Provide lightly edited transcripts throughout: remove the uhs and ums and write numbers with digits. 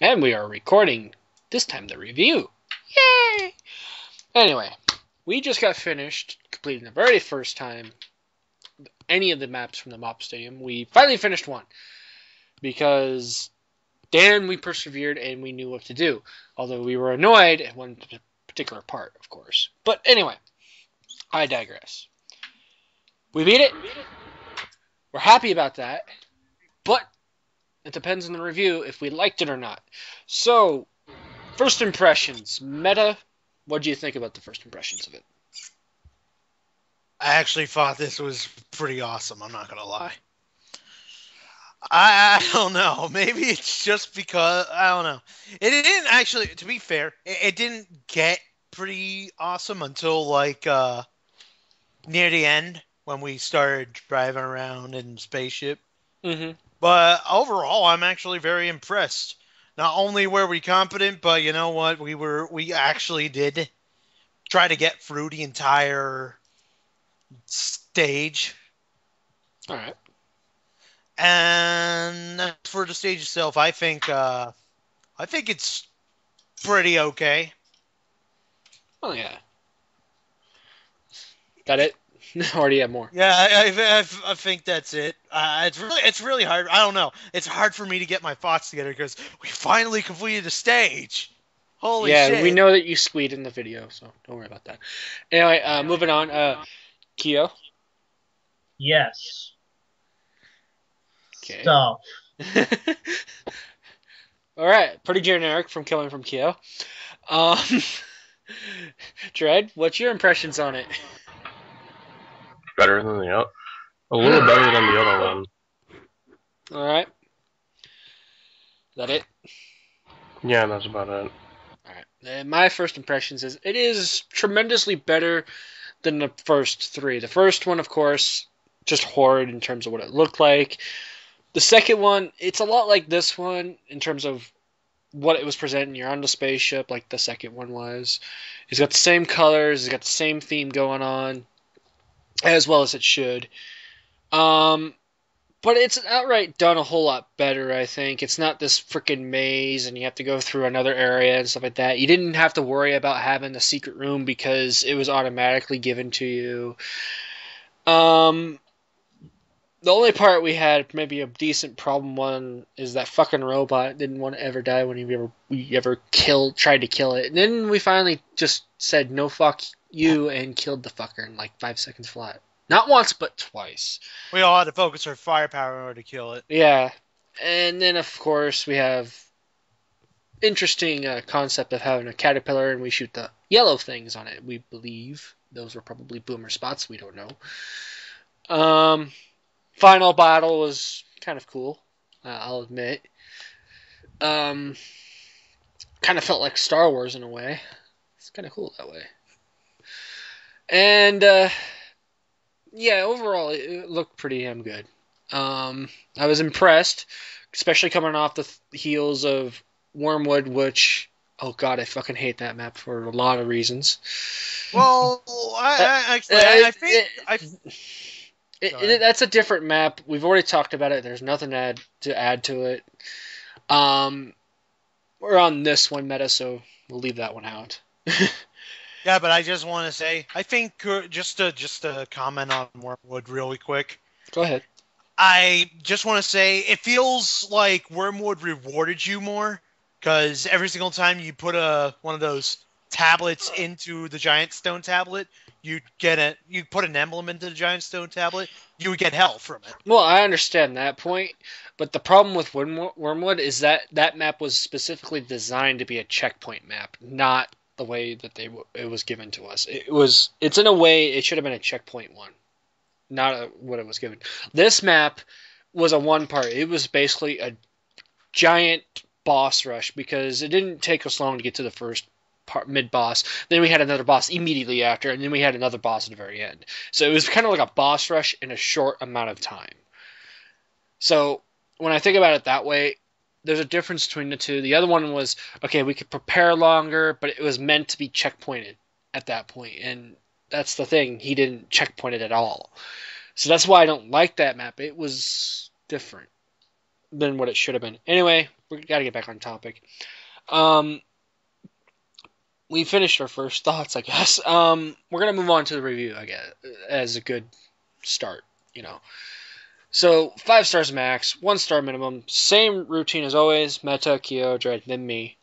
And we are recording, this time, the review. Yay! Anyway, we just got finished completing the very first time any of the maps from the Mop Stadium. We finally finished one. Because then we persevered and we knew what to do. Although we were annoyed at one particular part, of course. But anyway, I digress. We beat it. We're happy about that. But it depends on the review if we liked it or not. So, first impressions. Meta, what do you think about the first impressions of it? I actually thought this was pretty awesome, I'm not going to lie. I don't know. Maybe it's just because, I don't know. It didn't actually, to be fair, it didn't get pretty awesome until like near the end when we started driving around in the spaceship. Mm-hmm. But overall, I'm actually very impressed. Not only were we competent, but you know what? We actually did try to get through the entire stage. All right. And for the stage itself, I think it's pretty okay. Oh yeah. That it? Or do you have more? Yeah, I think that's it. It's really hard. I don't know. It's hard for me to get my thoughts together because we finally completed the stage. Holy shit! Yeah, we know that you squeed in the video, so don't worry about that. Anyway, moving on. Kyo. Yes. Okay. Stuff. All right, pretty generic from coming from Kyo. Dread, what's your impressions on it? Better than the other. A little better than the other one. All right. Is that it? Yeah, that's about it. All right. And my first impressions is it is tremendously better than the first three. The first one, of course, just horrid in terms of what it looked like. The second one, it's a lot like this one in terms of what it was presenting. You're on the spaceship like the second one was. It's got the same colors. It's got the same theme going on, as well as it should. But it's outright done a whole lot better, I think. It's not this freaking maze and you have to go through another area and stuff like that. You didn't have to worry about having a secret room because it was automatically given to you. The only part we had maybe a decent problem on is that fucking robot didn't want to ever die when we ever tried to kill it. And then we finally just said, no fuck you, and killed the fucker in like 5 seconds flat. Not once, but twice. We all had to focus our firepower in order to kill it. Yeah. And then, of course, we have interesting concept of having a caterpillar, and we shoot the yellow things on it, we believe. Those were probably boomer spots. We don't know. Final battle was kind of cool, I'll admit. Kind of felt like Star Wars in a way. It's kind of cool that way. And, yeah, overall, it looked pretty damn good. I was impressed, especially coming off the heels of Wormwood, which, oh god, I fucking hate that map for a lot of reasons. Well, I think that's a different map. We've already talked about it. There's nothing to add to it. We're on this one meta, so we'll leave that one out. Yeah, but I just want to say, I think just to comment on Wormwood really quick. Go ahead. I just want to say it feels like Wormwood rewarded you more because every single time you put one of those tablets into the giant stone tablet, you put an emblem into the giant stone tablet, you would get health from it. Well, I understand that point, but the problem with Wormwood is that map was specifically designed to be a checkpoint map, not the way that it was given to us. It's in a way it should have been a checkpoint one, not what it was given. This map was a one part. It was basically a giant boss rush because it didn't take us long to get to the first mid boss. Then we had another boss immediately after, and then we had another boss at the very end. So it was kind of like a boss rush in a short amount of time. So when I think about it that way, there's a difference between the two. The other one was, okay, we could prepare longer, but it was meant to be checkpointed at that point. And that's the thing. He didn't checkpoint it at all. So that's why I don't like that map. It was different. than what it should have been. Anyway, we got to get back on topic. We finished our first thoughts, I guess. We're gonna move on to the review, I guess, as a good start. So 5 stars max, 1 star minimum. Same routine as always. Meta, Kyo, Dread, then me.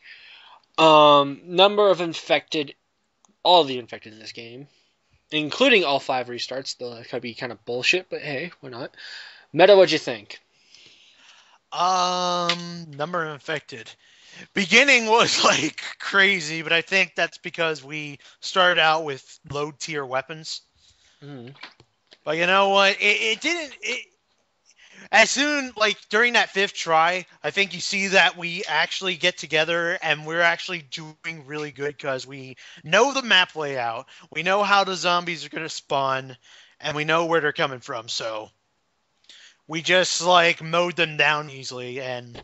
Number of infected, all of the infected in this game, including all 5 restarts. Though that could be kind of bullshit, but hey, why not? Meta, what'd you think? Number of infected. Beginning was like crazy, but I think that's because we started out with low tier weapons. Mm-hmm. But you know what? It didn't. As soon, like, during that 5th try, I think you see that we actually get together and we're actually doing really good because we know the map layout, we know how the zombies are going to spawn, and we know where they're coming from, so we just, like, mowed them down easily, and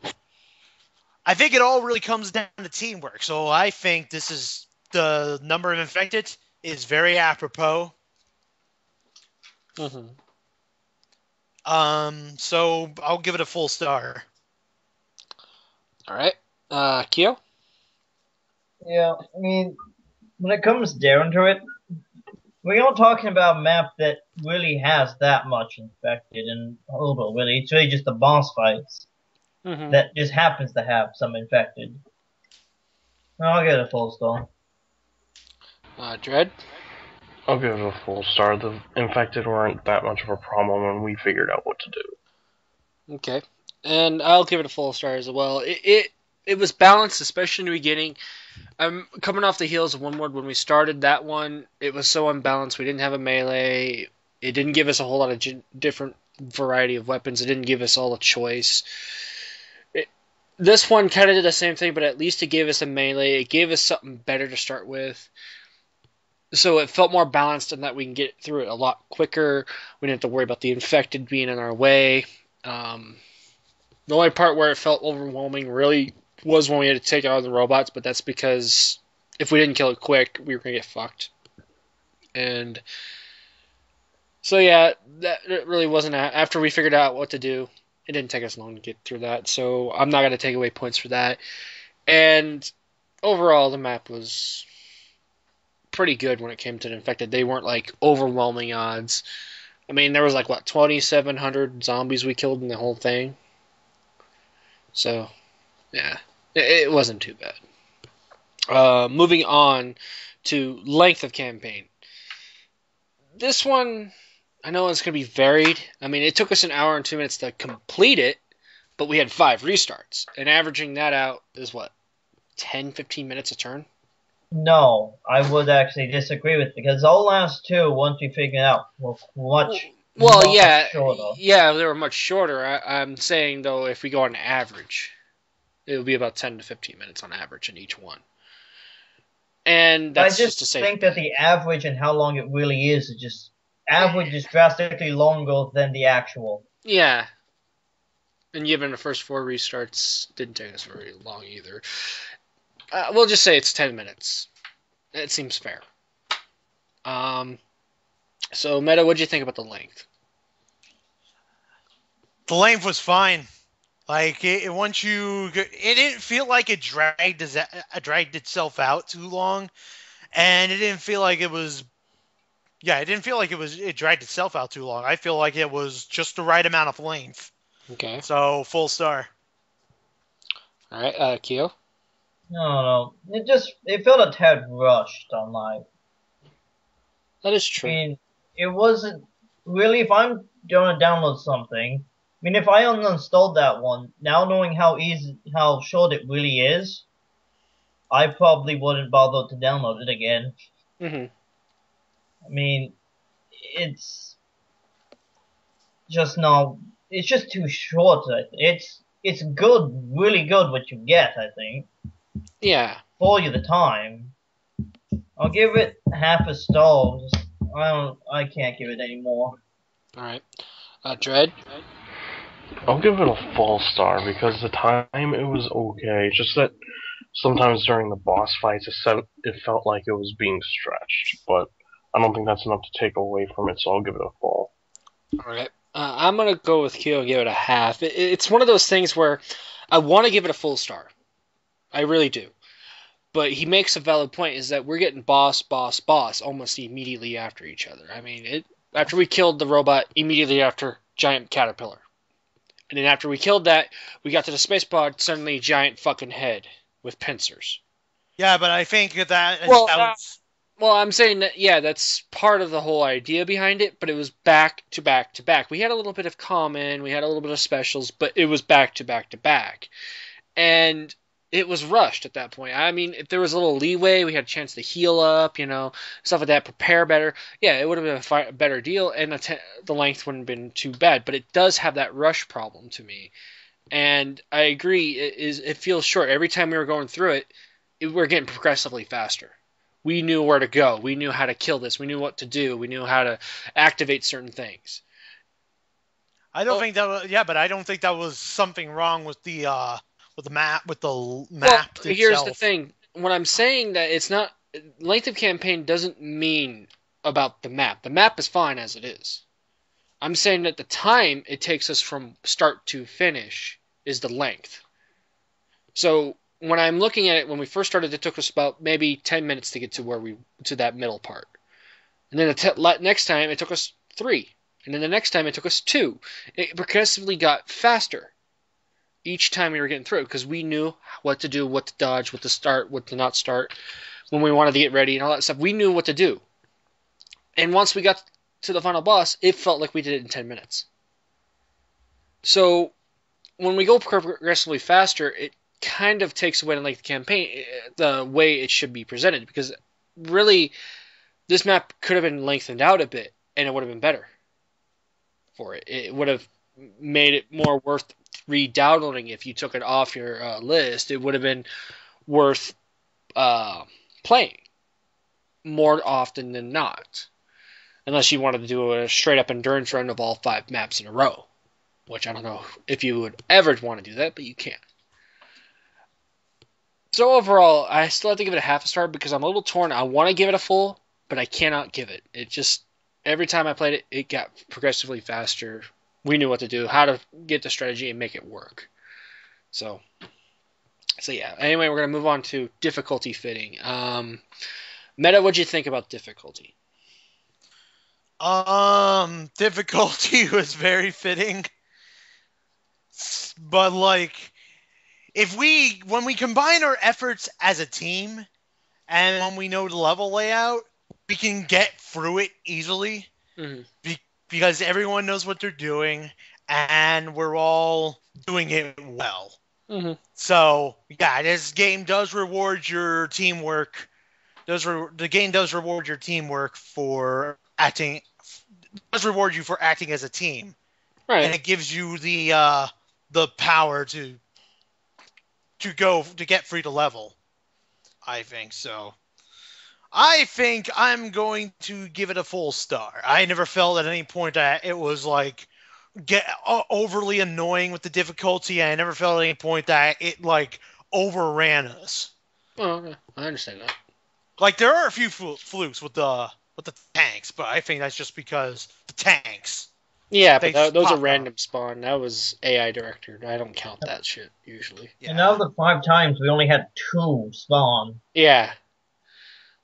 I think it all really comes down to teamwork, so I think this is, the number of infected is very apropos. Mm-hmm. So I'll give it a full star. All right. Kyo? Yeah, I mean, when it comes down to it, we're not talking about a map that really has that much infected, and although really, it's really just the boss fights Mm-hmm. that just happens to have some infected. I'll get a full star. Dread? I'll give it a full star. The infected weren't that much of a problem when we figured out what to do. Okay. And I'll give it a full star as well. It was balanced, especially in the beginning. I'm coming off the heels of Wormwood. When we started that one, it was so unbalanced. We didn't have a melee. It didn't give us a whole lot of different variety of weapons. It didn't give us all a choice. This one kind of did the same thing, but at least it gave us a melee. It gave us something better to start with. So it felt more balanced in that we can get through it a lot quicker. We didn't have to worry about the infected being in our way. The only part where it felt overwhelming really was when we had to take out the robots, but that's because if we didn't kill it quick, we were going to get fucked. And so yeah, that really wasn't... After we figured out what to do, it didn't take us long to get through that, so I'm not going to take away points for that. And overall, the map was pretty good when it came to the infected. They weren't like overwhelming odds. I mean, there was like, what, 2,700 zombies we killed in the whole thing? So, yeah, it wasn't too bad. Moving on to length of campaign. This one, I know it's going to be varied. I mean, it took us an hour and 2 minutes to complete it, but we had 5 restarts. And averaging that out is what, 10, 15 minutes a turn? No, I would actually disagree with because all last 2, once we figured out, were much shorter. Yeah, they were much shorter. I'm saying, though, if we go on average, it would be about 10 to 15 minutes on average in each one. And that's I just to say, think that the average and how long it really is just average is drastically longer than the actual. yeah. And given the first 4 restarts, didn't take us very long either. We'll just say it's 10 minutes. It seems fair. So, Meta, what'd you think about the length? The length was fine. Like, it didn't feel like it dragged itself out too long, and it didn't feel like it dragged itself out too long. I feel like it was just the right amount of length. Okay. So, full star. All right, Kyo? No. It felt a tad rushed on my... That is true. I mean, it wasn't... Really, if I'm going to download something... I mean, if I uninstalled that one, now knowing how short it really is, I probably wouldn't bother to download it again. Mm-hmm. I mean, it's just not... It's just too short. It's good, really good what you get, I think. Yeah. For you the time. I'll give it half a star. I can't give it any more. All right. Dread? I'll give it a full star because the time it was okay. Just that sometimes during the boss fights it felt like it was being stretched, but I don't think that's enough to take away from it, so I'll give it a full. All right. I'm gonna go with Kyo and give it a half. It's one of those things where I want to give it a full star. I really do. But he makes a valid point: is that we're getting boss, boss, boss almost immediately after each other. I mean, after we killed the robot, immediately after giant caterpillar, and then after we killed that, we got to the space pod. Suddenly, giant fucking head with pincers. Yeah, but I think that Well, that was Well, I'm saying that, yeah, that's part of the whole idea behind it, but it was back to back to back. We had a little bit of common, we had a little bit of specials, but it was back to back to back. And it was rushed at that point. I mean, if there was a little leeway, we had a chance to heal up, stuff like that, prepare better. Yeah, it would have been a better deal, and the length wouldn't have been too bad. But it does have that rush problem to me. And I agree, it feels short. Every time we were going through it, we're getting progressively faster. We knew where to go. We knew how to kill this. We knew what to do. We knew how to activate certain things. I don't think that was, yeah, but I don't think that was something wrong with the map itself. Here's the thing. When I'm saying that it's not length of campaign doesn't mean about the map. The map is fine as it is. I'm saying that the time it takes us from start to finish is the length. So when I'm looking at it, when we first started, it took us about maybe 10 minutes to get to that middle part. And then the next time, it took us 3. And then the next time, it took us 2. It progressively got faster each time we were getting through it because we knew what to do, what to dodge, what to start, what to not start, when we wanted to get ready and all that stuff. We knew what to do. And once we got to the final boss, it felt like we did it in 10 minutes. So when we go progressively faster, it kind of takes away the campaign, the way it should be presented, because really this map could have been lengthened out a bit and it would have been better for it. It would have made it more worth re-downloading if you took it off your list. It would have been worth playing more often than not, unless you wanted to do a straight up endurance run of all 5 maps in a row, which I don't know if you would ever want to do that, but you can. So overall, I still have to give it a half a star because I'm a little torn. I want to give it a full, but I cannot give it. It just, every time I played it, it got progressively faster. We knew what to do, how to get the strategy and make it work. So yeah. Anyway, we're going to move on to difficulty fitting. Meta, what'd you think about difficulty? Difficulty was very fitting. But when we combine our efforts as a team and when we know the level layout, we can get through it easily. Mm-hmm. Because everyone knows what they're doing and we're all doing it well. Mm-hmm. So, yeah, this game does reward your teamwork. The game does reward your teamwork for acting. Does reward you for acting as a team, right? And it gives you the power to get free to level. I think so. I think I'm going to give it a full star. I never felt at any point that it was overly annoying with the difficulty. I never felt at any point that it overran us. Oh, okay. I understand that. There are a few flukes with the tanks, but I think that's just because the tanks. Yeah, but those are random spawn. That was AI directed. I don't count that shit usually. Yeah. And out of the 5 times, we only had 2 spawn. Yeah.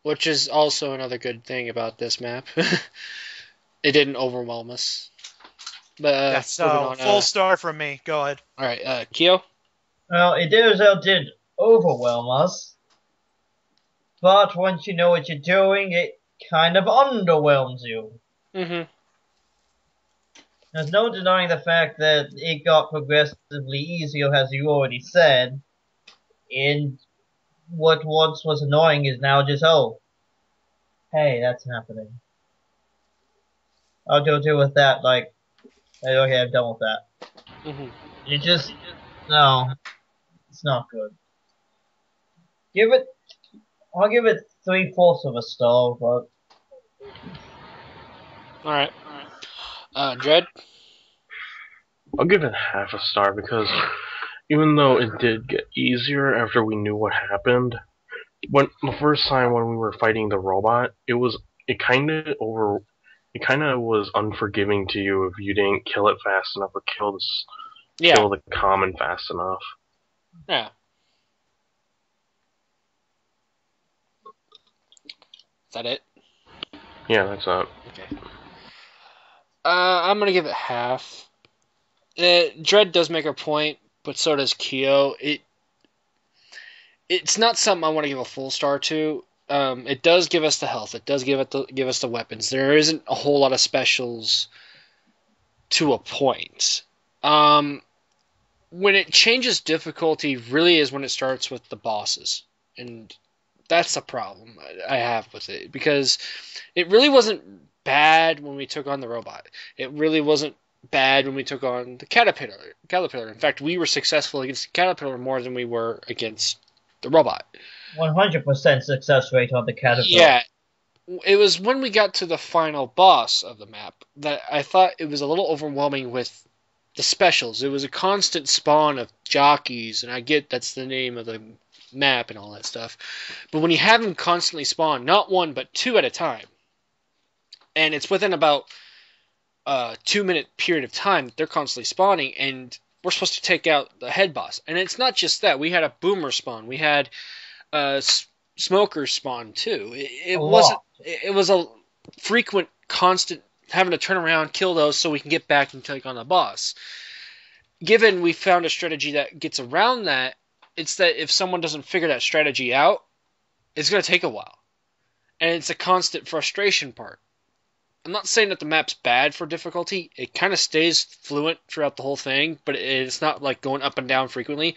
Which is also another good thing about this map. It didn't overwhelm us. But full star from me. Go ahead. All right, Kyo? Well, it did overwhelm us. But once you know what you're doing, it kind of underwhelms you. Mm-hmm. There's no denying the fact that it got progressively easier, as you already said. And what once was annoying is now just, oh, hey, that's happening. I'll go deal with that, okay, I'm done with that. Mm-hmm. No, it's not good. I'll give it 3/4 of a star, but... Alright. Dread? I'll give it half a star because even though it did get easier after we knew what happened, when the first time when we were fighting the robot, it it kind of was unforgiving to you if you didn't kill it fast enough or kill Yeah. the common fast enough. Yeah. Is that it? Yeah, that's it. Okay. I'm gonna give it half. Dread does make a point, but so does Kyo. It's not something I want to give a full star to. It does give us the health. It does give us the weapons. There isn't a whole lot of specials to a point. When it changes difficulty, really is when it starts with the bosses, and that's the problem I have with it, because it really wasn't bad when we took on the robot. It really wasn't bad when we took on the caterpillar. In fact, we were successful against the caterpillar more than we were against the robot. 100% success rate on the caterpillar. Yeah, it was when we got to the final boss of the map that I thought it was a little overwhelming with the specials. It was a constant spawn of jockeys, and I get that's the name of the map and all that stuff. But when you have them constantly spawn, not one but two at a time, and it's within about a 2-minute period of time they're constantly spawning, and we're supposed to take out the head boss. And it's not just that. We had a boomer spawn. We had smokers spawn too. It was a frequent, constant having to turn around, kill those so we can get back and take on the boss. Given we found a strategy that gets around that, it's that if someone doesn't figure that strategy out, it's going to take a while. And it's a constant frustration part. I'm not saying that the map's bad for difficulty. It kind of stays fluent throughout the whole thing, but it's not like going up and down frequently.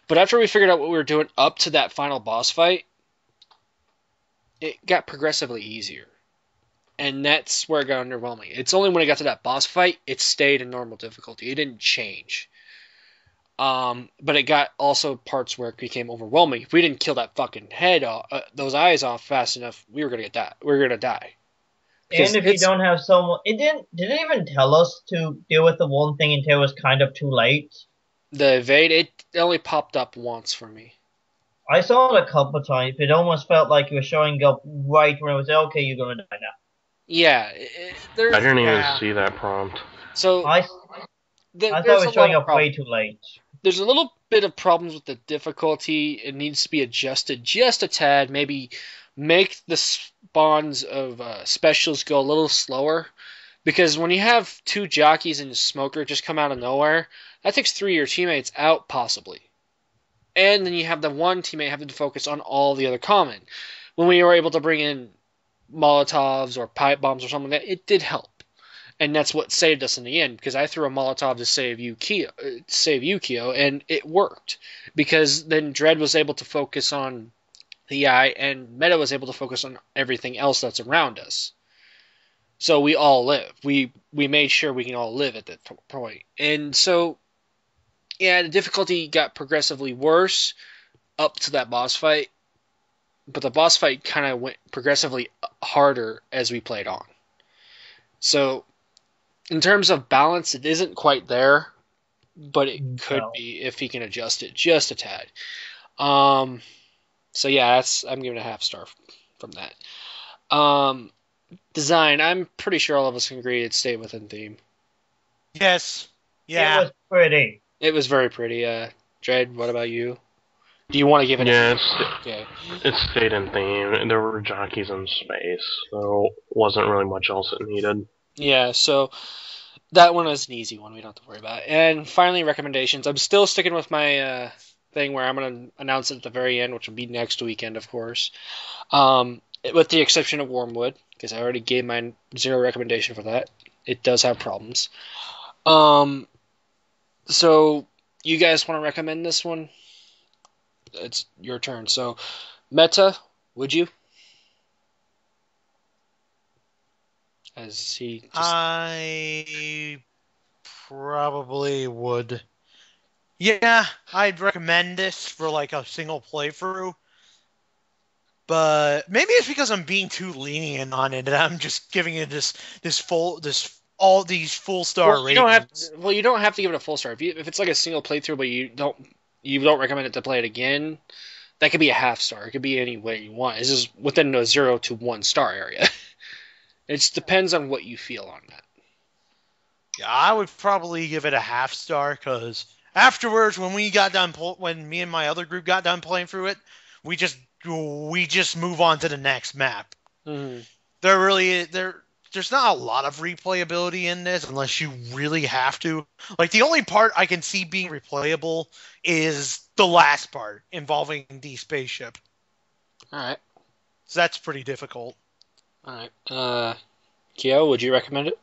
But after we figured out what we were doing up to that final boss fight, it got progressively easier. And that's where it got underwhelming. It's only when it got to that boss fight, it stayed in normal difficulty. It didn't change. But it got also parts where it became overwhelming. If we didn't kill that fucking head off, those eyes off fast enough, we were gonna die. We were gonna die. And if you don't have someone, did it even tell us to deal with the one thing until it was kind of too late? The evade, it only popped up once for me. I saw it a couple times. It almost felt like it was showing up right when it was okay. You're gonna die now. Yeah, I didn't even see that prompt. So I thought it was showing up way too late. There's a little bit of problems with the difficulty. It needs to be adjusted just a tad. Maybe make the spawns of specials go a little slower. Because when you have two jockeys and a smoker just come out of nowhere, that takes 3 of your teammates out, possibly. And then you have the one teammate having to focus on all the other common. When we were able to bring in Molotovs or pipe bombs or something like that, it did help. And that's what saved us in the end, because I threw a Molotov to save Yukio, and it worked. Because then Dread was able to focus on the eye, and Meta was able to focus on everything else that's around us. So we all live. We made sure we can all live at that point. And so, yeah, the difficulty got progressively worse up to that boss fight. But the boss fight kind of went progressively harder as we played on. So, in terms of balance, it isn't quite there, but it could be if he can adjust it just a tad. So yeah, I'm giving it a half star from that. Design, I'm pretty sure all of us can agree it stayed within theme. Yes. Yeah. It was pretty. It was very pretty. Dread, what about you? Do you want to give it it stayed in theme, and there were jockeys in space, so wasn't really much else it needed. Yeah, so that one is an easy one. We don't have to worry about it. And finally, recommendations. I'm still sticking with my thing where I'm going to announce it at the very end, which will be next weekend, of course. With the exception of Wormwood, because I already gave my 0 recommendation for that. It does have problems. So, you guys want to recommend this one? It's your turn. So, Meta, would you? I probably would. Yeah, I'd recommend this for like a single playthrough. But maybe it's because I'm being too lenient on it, and I'm just giving it all these full star ratings. You don't have to give it a full star. If it's like a single playthrough, but you don't recommend it to play it again, that could be a half star. It could be any way you want. It's just within a 0 to 1 star area. It just depends on what you feel on that. Yeah, I would probably give it a half star because afterwards, when when me and my other group got done playing through it, we just move on to the next map. Mm-hmm. There's not a lot of replayability in this unless you really have to. Like the only part I can see being replayable is the last part involving the spaceship. All right. So that's pretty difficult. All right. Kyo, would you recommend it?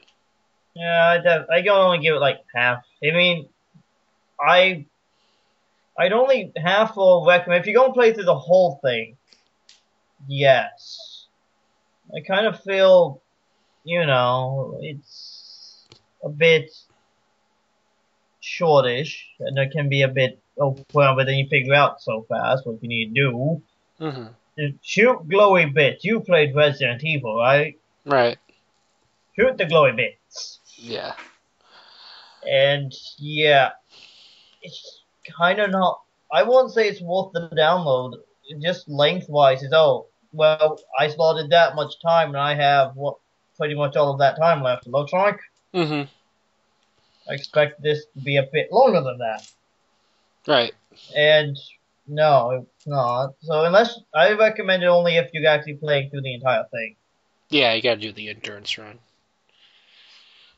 Yeah, I can only give it like half. I mean, I'd only half will recommend if you're gonna play through the whole thing. Yes, I kind of feel, it's a bit shortish, and it can be a bit overwhelming. But then you figure out so fast what you need to do. Mm-hmm. Shoot glowy bits. You played Resident Evil, right? Right. Shoot the glowy bits. Yeah. And yeah, it's kind of not. I won't say it's worth the download. Just lengthwise, is well, I slotted that much time, and I have pretty much all of that time left. It looks like. Mm-hmm. I expect this to be a bit longer than that. Right. And no, it's not. So unless I recommend it only if you're actually playing through the entire thing. Yeah, you gotta do the endurance run.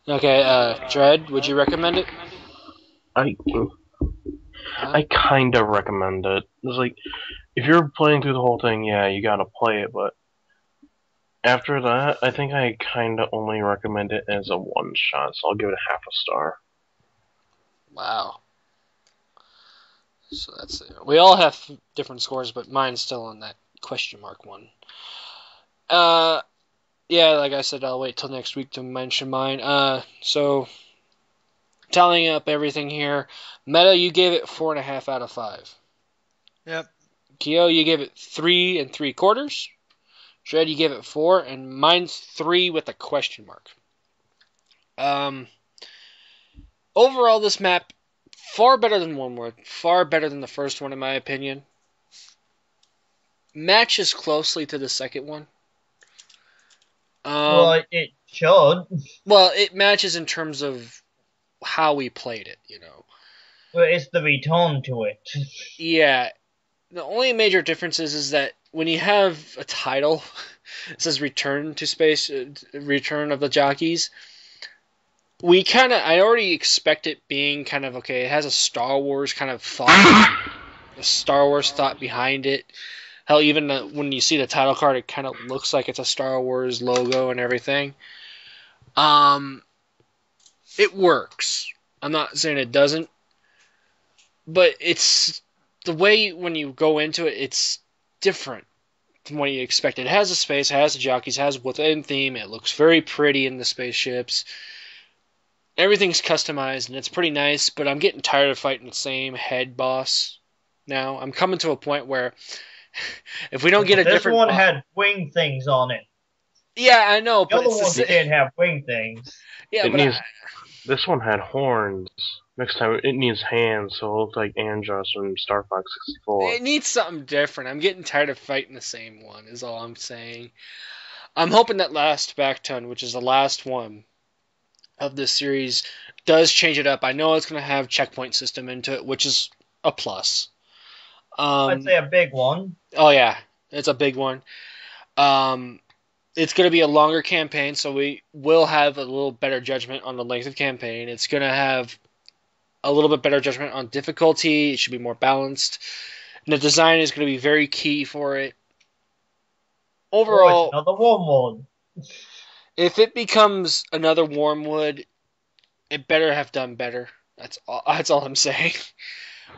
Okay, Dread, would you recommend it? I kind of recommend it. It's like, if you're playing through the whole thing, yeah, you gotta play it, but after that, I think I kind of only recommend it as a one-shot, so I'll give it a half a star. Wow. So that's it. We all have different scores, but mine's still on that question mark one. Yeah, like I said, I'll wait till next week to mention mine. So tallying up everything here, Meta, you gave it 4.5 out of 5. Yep. Kyo, you gave it 3 3/4. Dread, you gave it 4, and mine's 3 with a question mark. Overall, this map, far better than Wormwood, far better than the first one in my opinion. Matches closely to the second one. Well, it should. Well, it matches in terms of how we played it, But it's the return to it. Yeah. The only major difference is that when you have a title, it says Return to Space, Return of the Jockeys, I already expect it being kind of, okay, it has a Star Wars kind of thought, a Star Wars thought behind it. Hell, even when you see the title card, it kind of looks like it's a Star Wars logo and everything. It works. I'm not saying it doesn't, but it's the way when you go into it, it's different from what you expect. It has a space, it has the jockeys, it has within theme. It looks very pretty in the spaceships. Everything's customized, and it's pretty nice, but I'm getting tired of fighting the same head boss now. I'm coming to a point where if we don't get a different... This one had wing things on it. Yeah, I know, but the other ones didn't have wing things. Yeah, this one had horns. Next time, it needs hands, so it looks like Andros from Star Fox 64. It needs something different. I'm getting tired of fighting the same one, is all I'm saying. I'm hoping that last Backton, which is the last one of this series, does change it up. I know it's going to have checkpoint system into it, which is a plus. I'd say a big one. Oh, yeah. It's a big one. It's going to be a longer campaign, so we will have a little better judgment on the length of campaign. It's going to have a little bit better judgment on difficulty. It should be more balanced. And the design is going to be very key for it. Overall, another Wormwood. If it becomes another Wormwood, it better have done better. That's all I'm saying.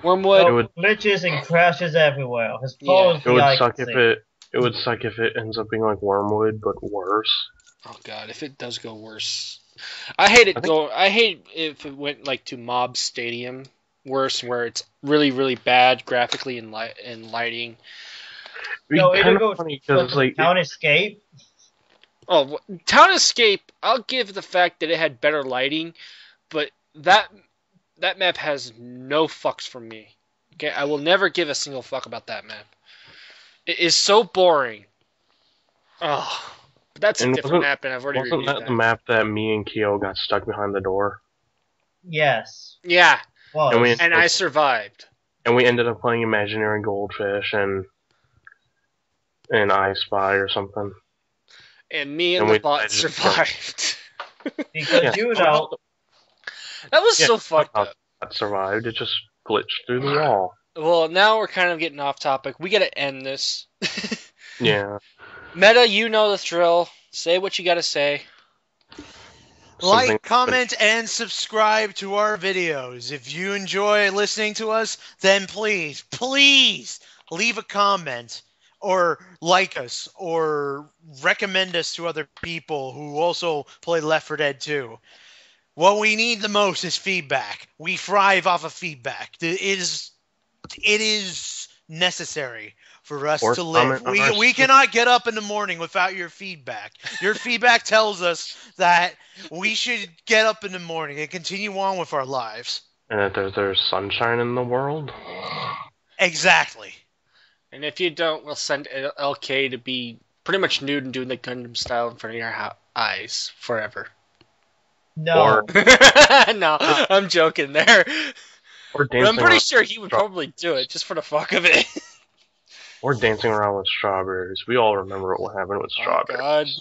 Wormwood, glitches and crashes everywhere. As far as it would suck if it would suck if it ends up being like Wormwood, but worse. Oh god, if it does go worse. I hate if it went like to Mob Stadium worse, where it's really, really bad graphically and lighting. No, it'll go funny because like Town Escape. Oh, Town Escape, I'll give the fact that it had better lighting, but that map has no fucks from me. Okay, I will never give a single fuck about that map. It is so boring. Oh, But that's a And different map, and I've already wasn't reviewed that the map that me and Kyo got stuck behind the door? Yes. Yeah, Was. And we- and I survived. And we ended up playing Imaginary Goldfish and I Spy or something. And me and And the we- bot I just- survived. Because Yeah. you know, That was Yeah, so fucked how up. That survived. It just glitched through the wall. Well, now we're kind of getting off topic. We gotta end this. Yeah. Meta, you know the drill. Say what you gotta say. Something- Like, comment, and subscribe to our videos. If you enjoy listening to us, then please, please leave a comment or like us or recommend us to other people who also play Left 4 Dead 2. What we need the most is feedback. We thrive off of feedback. It is necessary for us Or to live. comment on our We cannot get up in the morning without your feedback. Your feedback tells us that we should get up in the morning and continue on with our lives. And that there's sunshine in the world. Exactly. And if you don't, we'll send LK to be pretty much nude and doing the Gundam style in front of your eyes forever. no. Or- No, I'm joking there. Or But I'm dancing pretty around, sure he would probably do it just for the fuck of it. or dancing around with strawberries. We all remember what happened with Oh strawberries.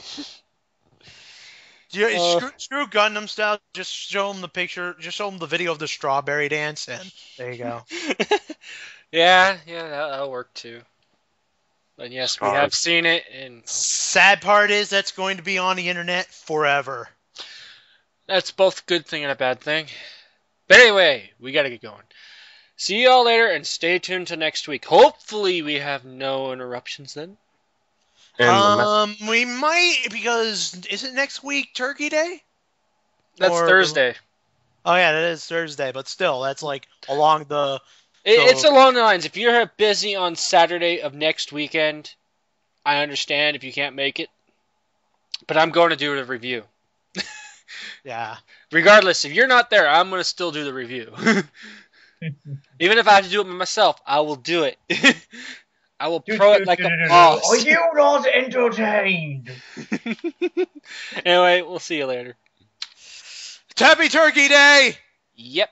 god. Screw Gundam style. Just show them the picture. Just show them the video of the strawberry dance, and there you go. Yeah, that'll work too. But yes, we have seen it, and Sad part is that's going to be on the internet forever. that's both a good thing and a bad thing. But anyway, we gotta get going. See y'all later, and stay tuned to next week. Hopefully we have no interruptions then. And We might, because isn't next week Turkey Day? That's Or- Thursday. Oh yeah, that is Thursday, but still, that's like along the. It's along the lines. If you're busy on Saturday of next weekend, I understand if you can't make it. But I'm going to do the review. Yeah. Regardless, if you're not there, I'm going to still do the review. Even if I have to do it myself, I will do it. I will pro it like a boss. Are you not entertained? Anyway, we'll see you later. Happy Turkey Day! Yep.